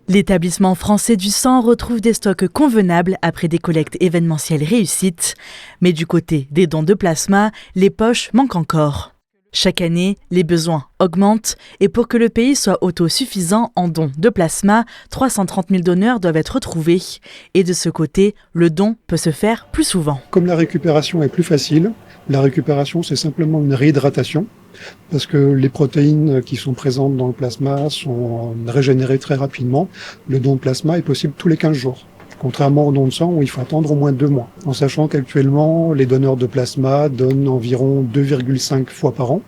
L'établissement français du sang retrouve des stocks convenables après des collectes événementielles réussites. Mais du côté des dons de plasma, les poches manquent encore. Chaque année, les besoins augmentent et pour que le pays soit autosuffisant en dons de plasma, 330 000 donneurs doivent être trouvés. Et de ce côté, le don peut se faire plus souvent. Comme la récupération est plus facile, la récupération c'est simplement une réhydratation parce que les protéines qui sont présentes dans le plasma sont régénérées très rapidement. Le don de plasma est possible tous les 15 jours. Contrairement au don de sang où il faut attendre au moins 2 mois. En sachant qu'actuellement, les donneurs de plasma donnent environ 2,5 fois par an.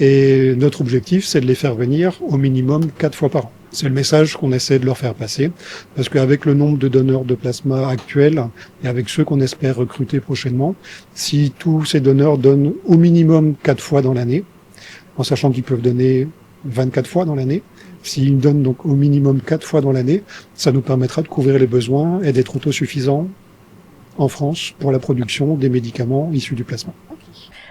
Et notre objectif, c'est de les faire venir au minimum 4 fois par an. C'est le message qu'on essaie de leur faire passer. Parce qu'avec le nombre de donneurs de plasma actuels et avec ceux qu'on espère recruter prochainement, si tous ces donneurs donnent au minimum 4 fois dans l'année, en sachant qu'ils peuvent donner 24 fois dans l'année, s'ils donnent donc au minimum 4 fois dans l'année, ça nous permettra de couvrir les besoins et d'être autosuffisants en France pour la production des médicaments issus du plasma.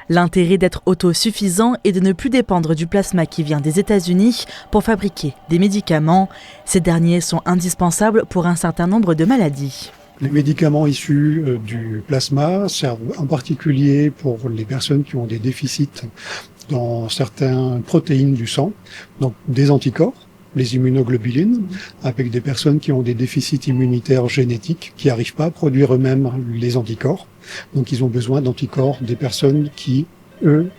L'intérêt d'être autosuffisant est de ne plus dépendre du plasma qui vient des États-Unis pour fabriquer des médicaments. Ces derniers sont indispensables pour un certain nombre de maladies. Les médicaments issus du plasma servent en particulier pour les personnes qui ont des déficits dans certaines protéines du sang, donc des anticorps, les immunoglobulines, avec des personnes qui ont des déficits immunitaires génétiques, qui n'arrivent pas à produire eux-mêmes les anticorps. Donc ils ont besoin d'anticorps des personnes qui, eux,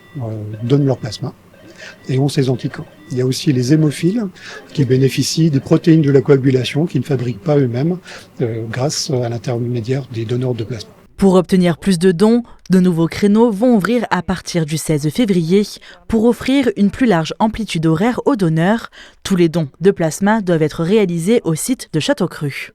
donnent leur plasma et ont ces anticorps. Il y a aussi les hémophiles qui bénéficient des protéines de la coagulation qu'ils ne fabriquent pas eux-mêmes grâce à l'intermédiaire des donneurs de plasma. Pour obtenir plus de dons, de nouveaux créneaux vont ouvrir à partir du 16 février pour offrir une plus large amplitude horaire aux donneurs. Tous les dons de plasma doivent être réalisés au site de Châteaucru.